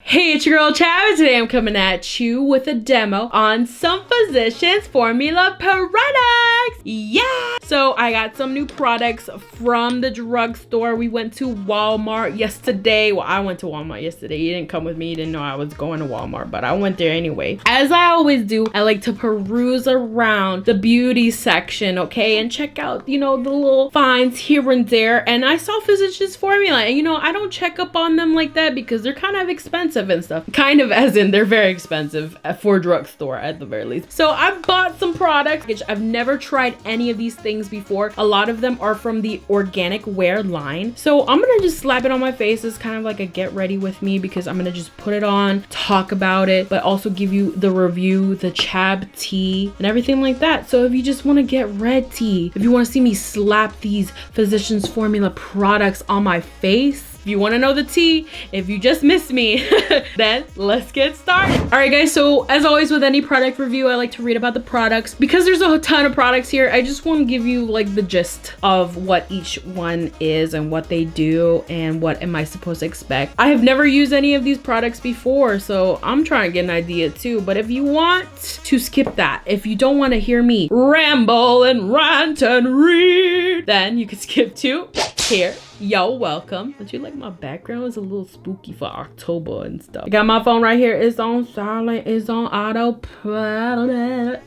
Hey, it's your girl Chab. Today I'm coming at you with a demo on some Physicians Formula products. Yeah! So I got some new products from the drugstore. We went to Walmart yesterday. Well, I went to Walmart yesterday. You didn't come with me. You didn't know I was going to Walmart, but I went there anyway. As I always do, I like to peruse around the beauty section, okay? And check out, the little finds here and there. And I saw Physicians Formula. And, I don't check up on them like that because they're kind of expensive and stuff. Kind of as in they're very expensive for drugstore at the very least. So I bought some products. I've never tried any of these things before. A lot of them are from the organic wear line. So I'm gonna just slap it on my face. It's kind of like a get ready with me because I'm gonna just put it on, talk about it, but also give you the review, the Chab tea and everything like that. So if you just want to get ready, if you want to see me slap these Physicians Formula products on my face, if you want to know the tea, if you just missed me, then let's get started. All right, guys. So as always with any product review, I like to read about the products. Because there's a ton of products here, I just want to give you like the gist of what each one is and what they do and what am I supposed to expect. I have never used any of these products before, so I'm trying to get an idea too. But if you want to skip that, if you don't want to hear me ramble and rant and read, then you can skip to here. Yo, welcome. Don't you like my background? It's a little spooky for October and stuff. I got my phone right here. It's on silent. It's on autopilot.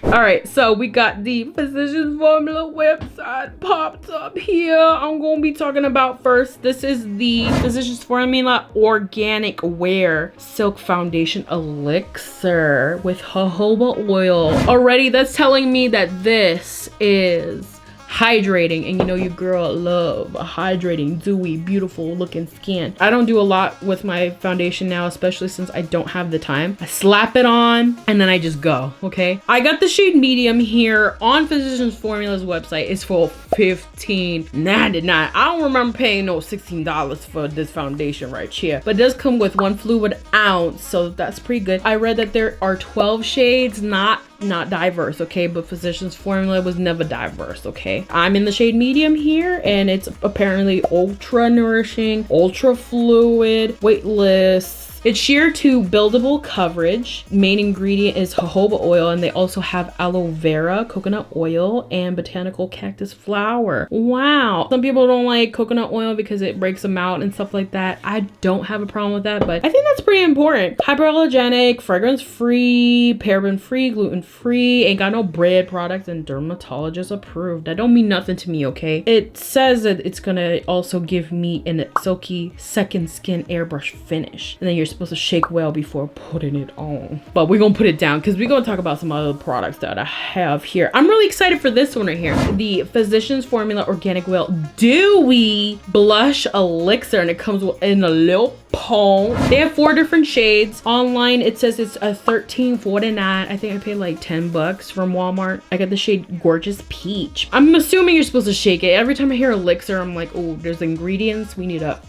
All right, so we got the Physicians Formula website popped up here. I'm gonna be talking about first. This is the Physicians Formula Organic Wear Silk Foundation Elixir with jojoba oil. Already, that's telling me that this is hydrating, and your girl love a hydrating, dewy, beautiful looking skin. I don't do a lot with my foundation now, especially since I don't have the time. I slap it on and then I just go, okay? I got the shade medium here on Physicians Formula's website. It's for $15.99. I don't remember paying no $16 for this foundation right here, but it does come with 1 fluid ounce, so that's pretty good. I read that there are 12 shades, not diverse, okay? But Physicians Formula was never diverse, okay? I'm in the shade medium here, and it's apparently ultra nourishing, ultra fluid, weightless. It's sheer to buildable coverage. Main ingredient is jojoba oil, and they also have aloe vera, coconut oil, and botanical cactus flower. Wow. Some people don't like coconut oil because it breaks them out and stuff like that. I don't have a problem with that, but I think that's pretty important. Hypoallergenic, fragrance-free, paraben-free, gluten-free, ain't got no bread products, and dermatologist approved. That don't mean nothing to me, okay? It says that it's gonna also give me a silky second skin airbrush finish, and then you're supposed to shake well before putting it on. But we're gonna put it down because we're gonna talk about some other products that I have here. I'm really excited for this one right here, the Physicians Formula Organic Well Dewy Blush Elixir, and it comes in a little pole. They have 4 different shades. Online it says it's a $13.49. I think I paid like $10 from Walmart. I got the shade Gorgeous Peach. I'm assuming you're supposed to shake it. Every time I hear elixir, I'm like, oh, there's ingredients, we need to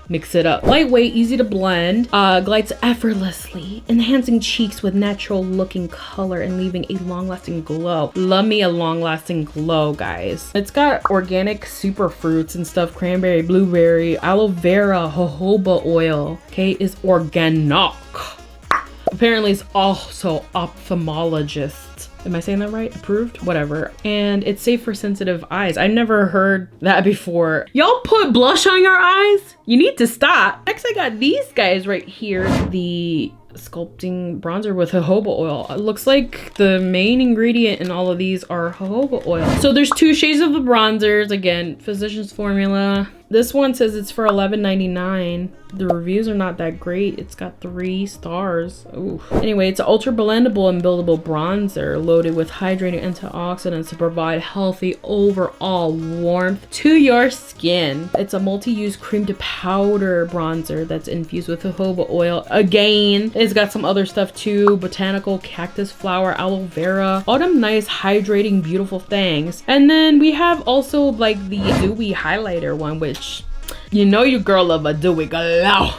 mix it up. Lightweight, easy to blend, glides effortlessly, enhancing cheeks with natural looking color and leaving a long-lasting glow. Love me a long-lasting glow, guys. It's got organic super fruits and stuff, cranberry, blueberry, aloe vera, jojoba oil, okay, is organic. Apparently it's also ophthalmologist. Am I saying that right? Approved? Whatever. And it's safe for sensitive eyes. I never heard that before. Y'all put blush on your eyes? You need to stop. Next, I got these guys right here. The sculpting bronzer with jojoba oil. It looks like the main ingredient in all of these are jojoba oil. So there's 2 shades of the bronzers. Again, Physicians Formula. This one says it's for $11.99. The reviews are not that great. It's got 3 stars. Ooh. Anyway, it's an ultra blendable and buildable bronzer loaded with hydrating antioxidants to provide healthy overall warmth to your skin. It's a multi-use cream to powder bronzer that's infused with jojoba oil. Again, it's got some other stuff too. Botanical cactus flower, aloe vera, all them nice hydrating beautiful things. And then we have also like the dewy highlighter one, which your girl love a dewy glow.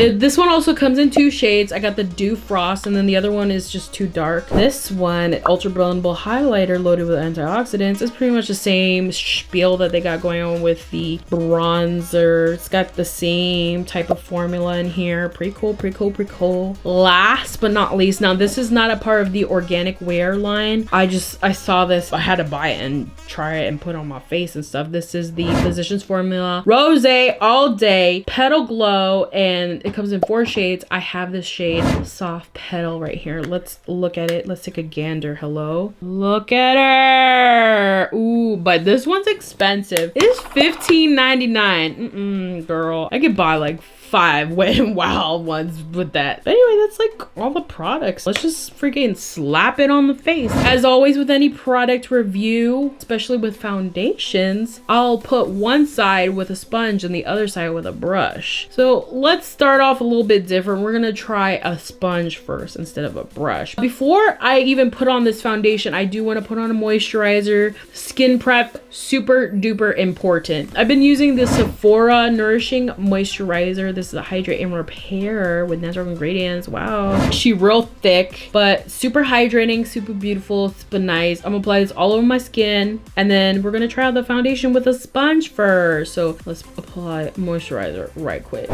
This one also comes in 2 shades. I got the Dew Frost, and then the other one is just too dark. This one, ultra blendable highlighter loaded with antioxidants, is pretty much the same spiel that they got going on with the bronzer. It's got the same type of formula in here. Pretty cool, pretty cool, pretty cool. Last but not least, now this is not a part of the organic wear line. I saw this, I had to buy it and try it and put it on my face and stuff. This is the Physicians Formula Rose All Day Petal Glow, and it comes in 4 shades. I have this shade Soft Petal right here. Let's look at it. Let's take a gander. Hello, look at her. Ooh, but this one's expensive. It is $15.99. Girl, I could buy like 5 Wet n Wild ones with that. But anyway, that's like all the products. Let's just freaking slap it on the face. As always with any product review, especially with foundations, I'll put one side with a sponge and the other side with a brush. So let's start off a little bit different. We're gonna try a sponge first instead of a brush. Before I even put on this foundation, I do want to put on a moisturizer. Skin prep, super duper important. I've been using the Sephora Nourishing Moisturizer. This is a hydrate and repair with natural ingredients. Wow, she real thick, but super hydrating, super beautiful, super nice. I'm gonna apply this all over my skin, and then we're gonna try out the foundation with a sponge first. So let's apply moisturizer right quick.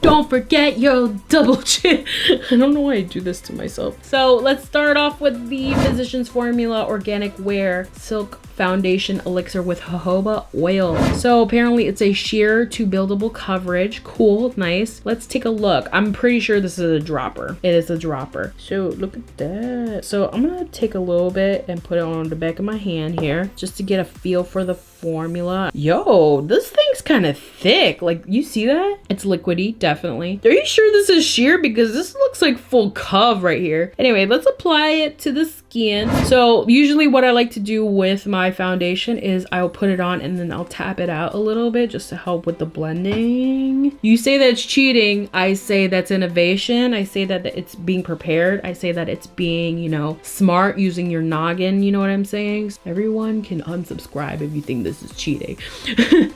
Don't forget your double chin. I don't know why I do this to myself. So let's start off with the Physicians Formula Organic Wear Silk Foundation Elixir with jojoba oil. So apparently it's a sheer to buildable coverage. Cool, nice. Let's take a look. I'm pretty sure this is a dropper. It is a dropper. So look at that. So I'm gonna take a little bit and put it on the back of my hand here just to get a feel for the formula. Yo, this thing's kind of thick. Like, you see that? It's liquidy, definitely. Are you sure this is sheer? Because this looks like full cov right here. Anyway, let's apply it to the skin. So usually what I like to do with my foundation is I'll put it on and then I'll tap it out a little bit just to help with the blending. You say that's cheating. I say that's innovation. I say that it's being prepared. I say that it's being, you know, smart, using your noggin. You know what I'm saying? Everyone can unsubscribe if you think this is cheating.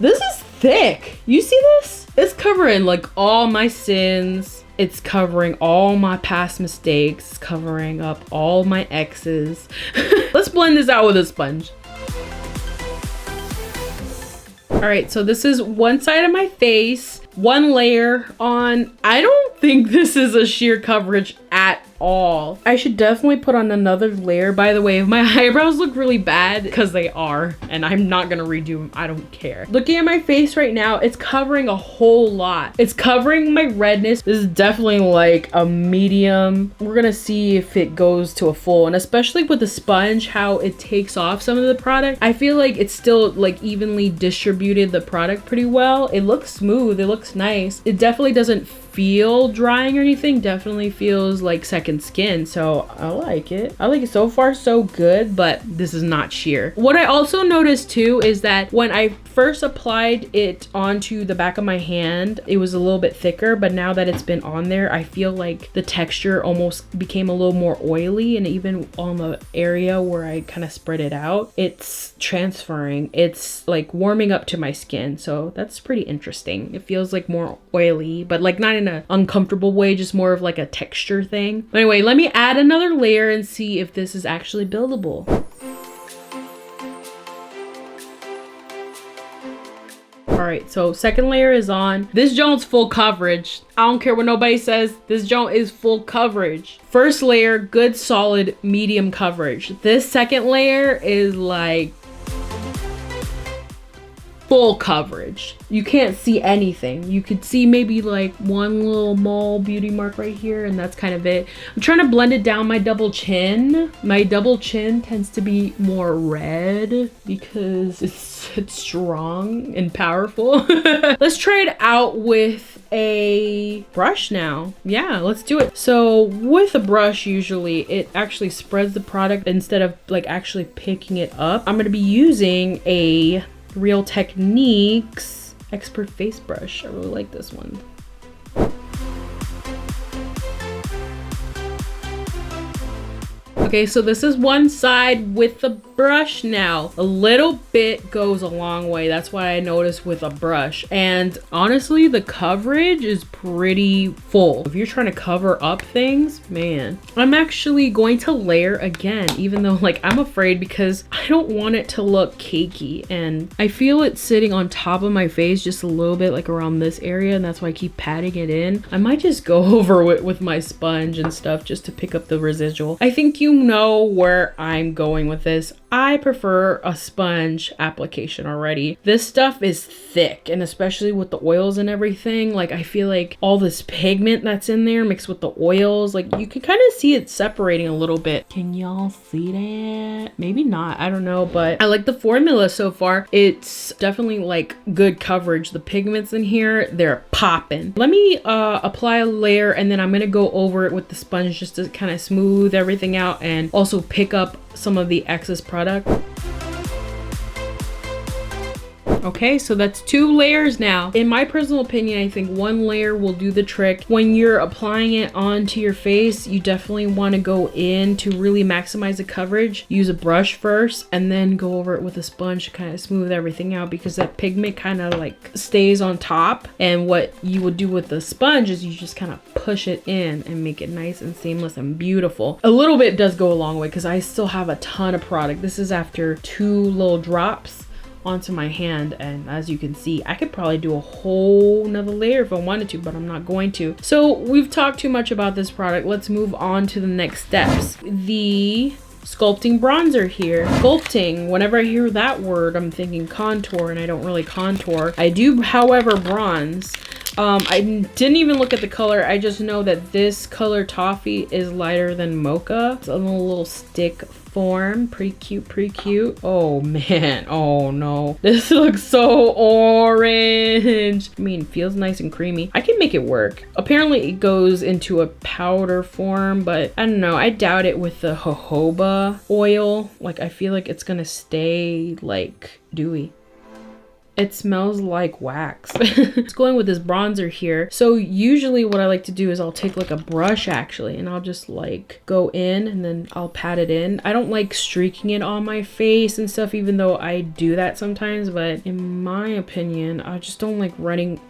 This is thick. You see this? It's covering like all my sins. It's covering all my past mistakes, covering up all my exes. Let's blend this out with a sponge. All right, so this is one side of my face, one layer on. I don't think this is a sheer coverage at all. I should definitely put on another layer. By the way, if my eyebrows look really bad, because they are, and I'm not gonna redo them, I don't care. Looking at my face right now, it's covering a whole lot. It's covering my redness. This is definitely like a medium. We're gonna see if it goes to a full, and especially with the sponge, how it takes off some of the product. I feel like it's still like evenly distributed the product pretty well. It looks smooth, it looks nice. It definitely doesn't feel drying or anything. Definitely feels like second skin, so I like it. I like it. So far so good, but this is not sheer. What I also noticed too is that when I first applied it onto the back of my hand, it was a little bit thicker, but now that it's been on there, I feel like the texture almost became a little more oily, and even on the area where I kind of spread it out, it's transferring. It's like warming up to my skin, so that's pretty interesting. It feels like more oily, but like not in an uncomfortable way, just more of like a texture thing. But anyway, let me add another layer and see if this is actually buildable. All right, so second layer is on. This joint's full coverage. I don't care what nobody says. This joint is full coverage. First layer, good, solid, medium coverage. This second layer is like full coverage. You can't see anything. You could see maybe like one little mole beauty mark right here, and that's kind of it. I'm trying to blend it down my double chin. My double chin tends to be more red because it's strong and powerful. Let's try it out with a brush now. Yeah, let's do it. So with a brush, usually it actually spreads the product instead of like actually picking it up. I'm gonna be using a Real Techniques Expert Face Brush. I really like this one. Okay, so this is one side with the brush now. A little bit goes a long way. That's what I noticed with a brush. And honestly, the coverage is pretty full. If you're trying to cover up things, man. I'm actually going to layer again, even though like I'm afraid because I don't want it to look cakey. And I feel it sitting on top of my face just a little bit like around this area. And that's why I keep patting it in. I might just go over it with my sponge and stuff just to pick up the residual. I think you know where I'm going with this. I prefer a sponge application already. This stuff is thick, and especially with the oils and everything, like I feel like all this pigment that's in there mixed with the oils, like you can kind of see it separating a little bit. Can y'all see that? Maybe not, I don't know, but I like the formula so far. It's definitely like good coverage. The pigments in here, they're popping. Let me apply a layer, and then I'm gonna go over it with the sponge just to kind of smooth everything out and also pick up some of the excess product. Okay, so that's 2 layers now. In my personal opinion, I think 1 layer will do the trick. When you're applying it onto your face, you definitely want to go in to really maximize the coverage. Use a brush first and then go over it with a sponge to kind of smooth everything out, because that pigment kind of like stays on top. And what you would do with the sponge is you just kind of push it in and make it nice and seamless and beautiful. A little bit does go a long way because I still have a ton of product. This is after 2 little drops onto my hand, and as you can see, I could probably do a whole nother layer if I wanted to, but I'm not going to. So we've talked too much about this product. Let's move on to the next steps. The sculpting bronzer here. Sculpting, whenever I hear that word, I'm thinking contour, and I don't really contour. I do, however, bronze. I didn't even look at the color. I just know that this color toffee is lighter than mocha. It's a little stick form. Pretty cute, pretty cute. Oh man, oh no. This looks so orange. I mean, feels nice and creamy. I can make it work. Apparently it goes into a powder form, but I don't know. I doubt it with the jojoba oil. Like, I feel like it's gonna stay like dewy. It smells like wax. It's going with this bronzer here. So usually what I like to do is I'll take like a brush actually, and I'll just like go in and then I'll pat it in. I don't like streaking it on my face and stuff, even though I do that sometimes, but in my opinion, I just don't like running.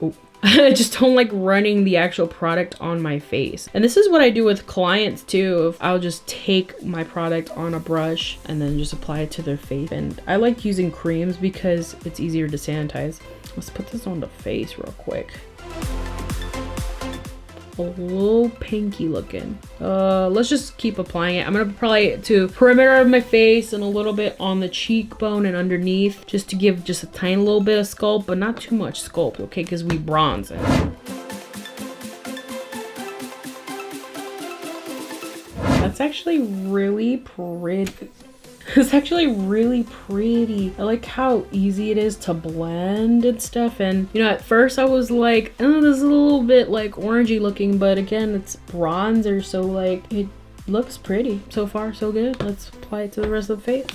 I just don't like running the actual product on my face. And this is what I do with clients too. I'll just take my product on a brush and then just apply it to their face. And I like using creams because it's easier to sanitize. Let's put this on the face real quick. A little pinky looking. Let's just keep applying it. I'm gonna apply it to perimeter of my face and a little bit on the cheekbone and underneath, just to give just a tiny little bit of sculpt, but not too much sculpt, okay? Because we bronze it. That's actually really pretty. It's actually really pretty. I like how easy it is to blend and stuff. And you know, at first I was like, oh, this is a little bit like orangey looking, but again, it's bronzer, so like it looks pretty. So far, so good. Let's apply it to the rest of the face.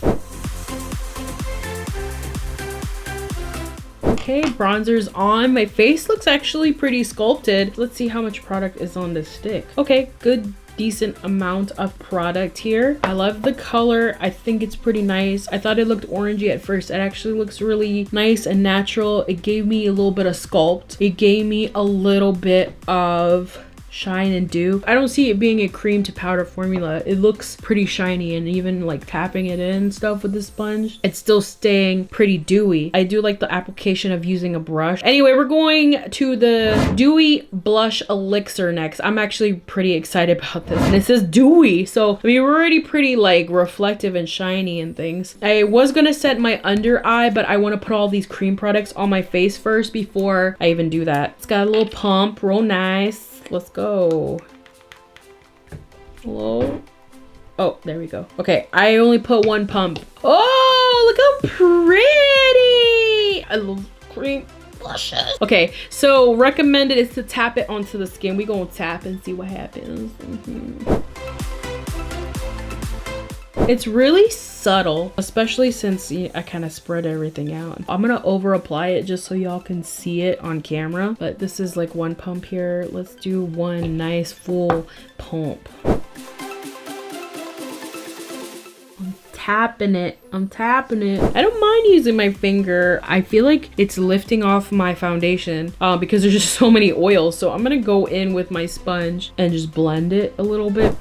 Okay, bronzer's on. My face looks actually pretty sculpted. Let's see how much product is on this stick. Okay, good. Decent amount of product here. I love the color. I think it's pretty nice. I thought it looked orangey at first. It actually looks really nice and natural. It gave me a little bit of sculpt. It gave me a little bit of shine and dew. I don't see it being a cream to powder formula. It looks pretty shiny, and even like tapping it in and stuff with the sponge, it's still staying pretty dewy. I do like the application of using a brush. Anyway, we're going to the DEWY Blush Elixir next. I'm actually pretty excited about this. And it says dewy, so I mean, we're already pretty like reflective and shiny and things. I was gonna set my under eye, but I want to put all these cream products on my face first before I even do that. It's got a little pump, real nice. Let's go. Hello? Oh, there we go. Okay, I only put 1 pump. Oh, look how pretty! I love cream blushes. Okay, so recommended is to tap it onto the skin. We gonna tap and see what happens. It's really subtle, especially since I kind of spread everything out. I'm gonna over apply it just so y'all can see it on camera, but this is like 1 pump here. Let's do 1 nice full pump. tapping it. I'm tapping it. I don't mind using my finger. I feel like it's lifting off my foundation because there's just so many oils. So I'm gonna go in with my sponge and just blend it a little bit.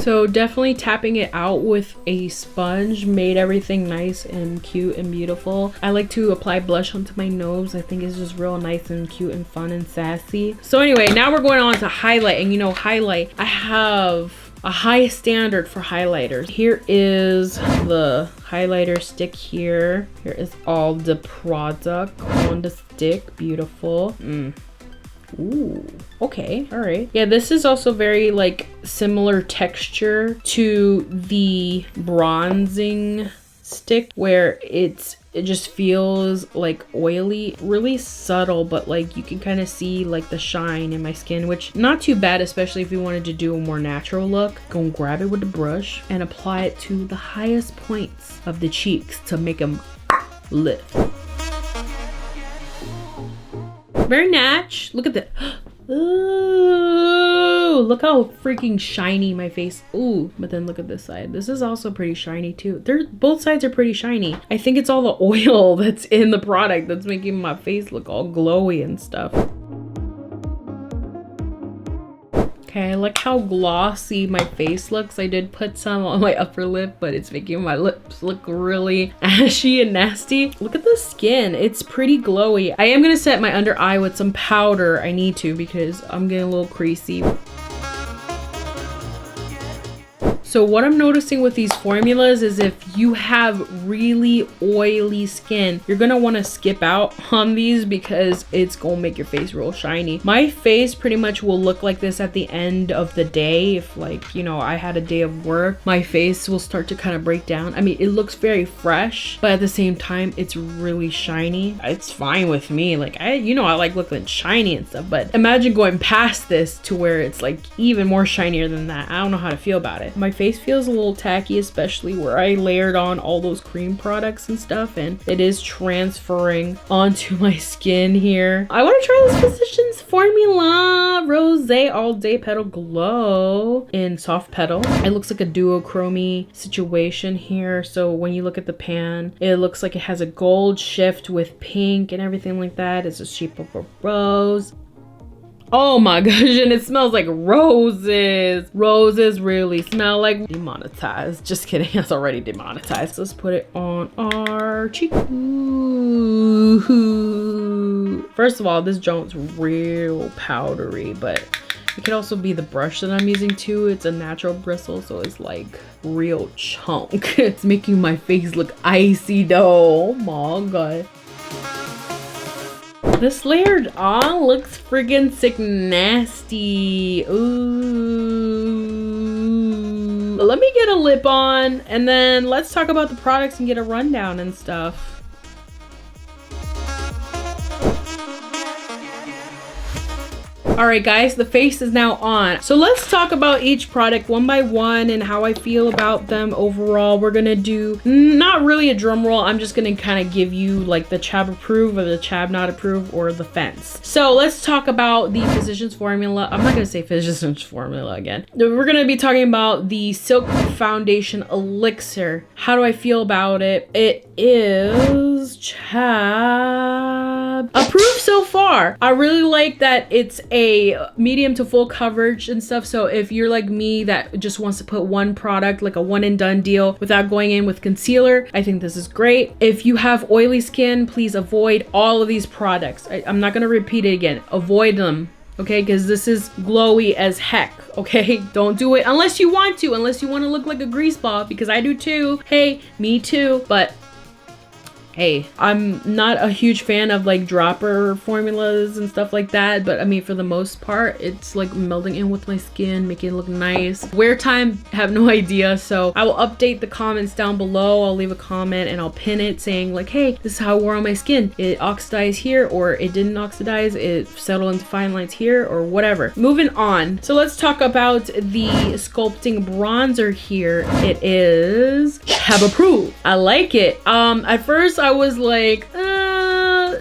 So definitely tapping it out with a sponge made everything nice and cute and beautiful. I like to apply blush onto my nose. I think it's just real nice and cute and fun and sassy. So anyway, now we're going on to highlight. And you know, highlight, I have a high standard for highlighters. Here is the highlighter stick here. Here is all the product on the stick. Beautiful. Ooh, okay, all right. Yeah, this is also very like similar texture to the bronzing stick where it just feels like oily, really subtle, but like you can kind of see like the shine in my skin, which not too bad, especially if you wanted to do a more natural look. Go and grab it with the brush and apply it to the highest points of the cheeks to make them lift. Very natch. Look at that. Ooh, look how freaking shiny my face. Ooh, but then look at this side. This is also pretty shiny too. Both sides are pretty shiny. I think it's all the oil that's in the product that's making my face look all glowy and stuff. Okay, I like how glossy my face looks. I did put some on my upper lip, but it's making my lips look really ashy and nasty. Look at the skin. It's pretty glowy. I am gonna set my under eye with some powder. I need to because I'm getting a little creasy. So what I'm noticing with these formulas is if you have really oily skin, you're gonna wanna skip out on these because it's gonna make your face real shiny. My face pretty much will look like this at the end of the day. If like, you know, I had a day of work, my face will start to kind of break down. I mean, it looks very fresh, but at the same time, it's really shiny. It's fine with me. Like I like looking shiny and stuff, but imagine going past this to where it's like even more shinier than that. I don't know how to feel about it. My face feels a little tacky, especially where I layered on all those cream products and stuff, and it is transferring onto my skin here. I want to try this Physicians Formula Rose All Day Petal Glow in soft petal. It looks like a duochrome situation here. So when you look at the pan, it looks like it has a gold shift with pink and everything like that. It's a shape of a rose. Oh my gosh, and it smells like roses. Roses really smell like demonetized. Just kidding, it's already demonetized. Let's put it on our cheek. Ooh. First of all, this joint's real powdery, but it could also be the brush that I'm using too. It's a natural bristle, so it's like real chunk. It's making my face look icy though. Oh my god. This layered on looks friggin' sick nasty. Ooh. Let me get a lip on and then let's talk about the products and get a rundown and stuff. All right, guys, the face is now on. So let's talk about each product one by one and how I feel about them overall. We're gonna do not really a drum roll. I'm just gonna kind of give you like the Chab approve or the Chab not approve or the fence. So let's talk about the Physicians Formula. I'm not gonna say Physicians Formula again. We're gonna be talking about the Silk Foundation Elixir. How do I feel about it? It is Chab approved so far. I really like that it's a medium to full coverage and stuff. So if you're like me that just wants to put one product, like a one and done deal without going in with concealer, I think this is great. If you have oily skin, please avoid all of these products. I'm not gonna repeat it again. Avoid them. Okay, because this is glowy as heck. Okay, don't do it unless you want to look like a grease ball, because I do too. Hey, me too. But hey, I'm not a huge fan of like dropper formulas and stuff like that, but I mean, for the most part, it's like melding in with my skin, making it look nice. Wear time, have no idea. So I will update the comments down below. I'll leave a comment and I'll pin it saying like, hey, this is how it wore on my skin. It oxidized here, or it didn't oxidize. It settled into fine lines here, or whatever. Moving on. So let's talk about the sculpting bronzer here. It is Chab approved. I like it. At first I was like, I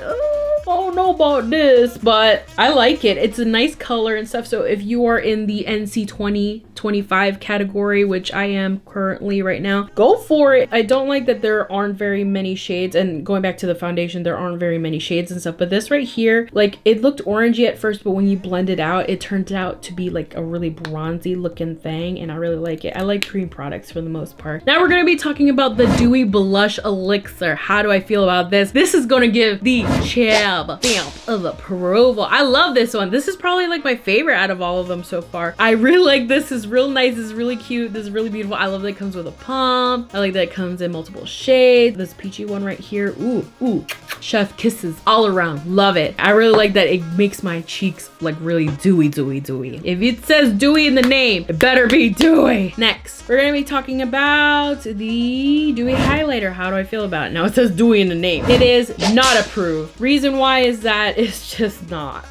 don't know about this, but I like it. It's a nice color and stuff. So if you are in the NC 2020 25 category, which I am currently right now, go for it. I don't like that there aren't very many shades, and going back to the foundation, there aren't very many shades and stuff, but this right here, like, it looked orangey at first, but when you blend it out, it turns out to be like a really bronzy looking thing, and I really like it. I like cream products for the most part. Now we're gonna be talking about the Dewy Blush Elixir. How do I feel about this? This is gonna give the Chab stamp of approval. I love this one. This is probably like my favorite out of all of them so far. I really like this. It's real nice. It's really cute. This is really beautiful. I love that it comes with a pump. I like that it comes in multiple shades. This peachy one right here. Ooh, chef kisses all around. Love it. I really like that it makes my cheeks like really dewy. If it says dewy in the name, it better be dewy. Next, we're gonna be talking about the dewy highlighter. How do I feel about it? Now it says dewy in the name. It is not approved. Reason why is that it's just not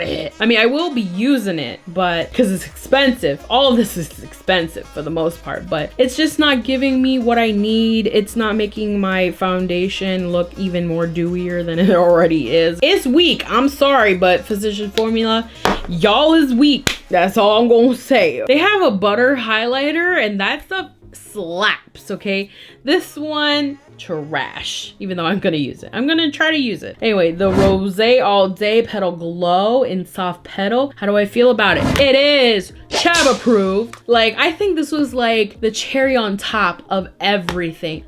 it. I mean, I will be using it, but because it's expensive. All of this is expensive for the most part, but it's just not giving me what I need. It's not making my foundation look even more dewier than it already is. It's weak. I'm sorry, but Physicians Formula, y'all is weak. That's all I'm gonna say. They have a butter highlighter, and that stuff slaps, okay? This one, trash, even though I'm gonna use it. I'm gonna try to use it. Anyway, the Rose All Day Petal Glow in Soft Petal. How do I feel about it? It is Chab approved. Like, I think this was like the cherry on top of everything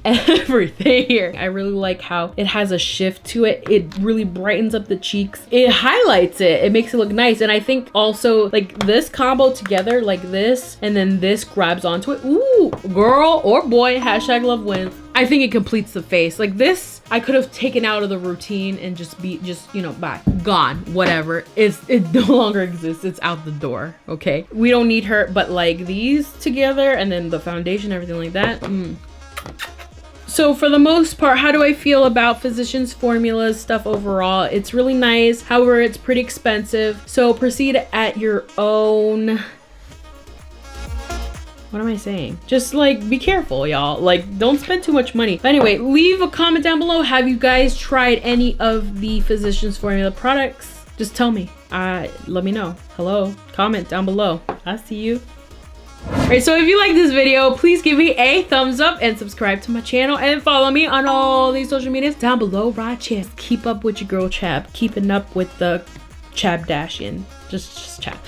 here. I really like how it has a shift to it. It really brightens up the cheeks. It highlights it. It makes it look nice. And I think also like this combo together, like this, and then this grabs onto it. Ooh, girl or boy, hashtag love wins. I think it completes the face. Like this, I could have taken out of the routine and just you know, bye, gone, whatever. It no longer exists. It's out the door, okay? We don't need her, but like these together and then the foundation, everything like that. So for the most part, how do I feel about Physicians Formula's stuff overall? It's really nice. However, it's pretty expensive. So proceed at your own... What am I saying? Just like, be careful, y'all. Like, don't spend too much money. But anyway, leave a comment down below. Have you guys tried any of the Physicians Formula products? Just tell me. Let me know. Hello, comment down below. I'll see you. Alright, so if you like this video, please give me a thumbs up and subscribe to my channel and follow me on all these social medias down below right here. Keep up with your girl Chab. Keeping up with the Chabdashian. Just Chab.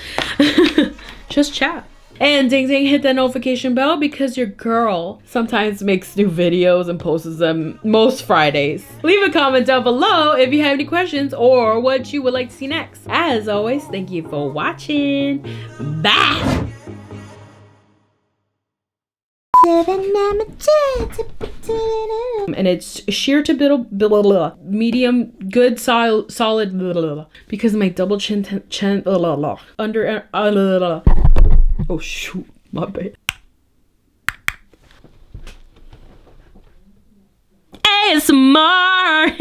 Just Chab. And ding ding, hit that notification bell because your girl sometimes makes new videos and posts them most Fridays. Leave a comment down below if you have any questions or what you would like to see next. As always, thank you for watching. Bye! And it's sheer to medium, good, solid, because my double chin under oh shoot, my bad. ASMR.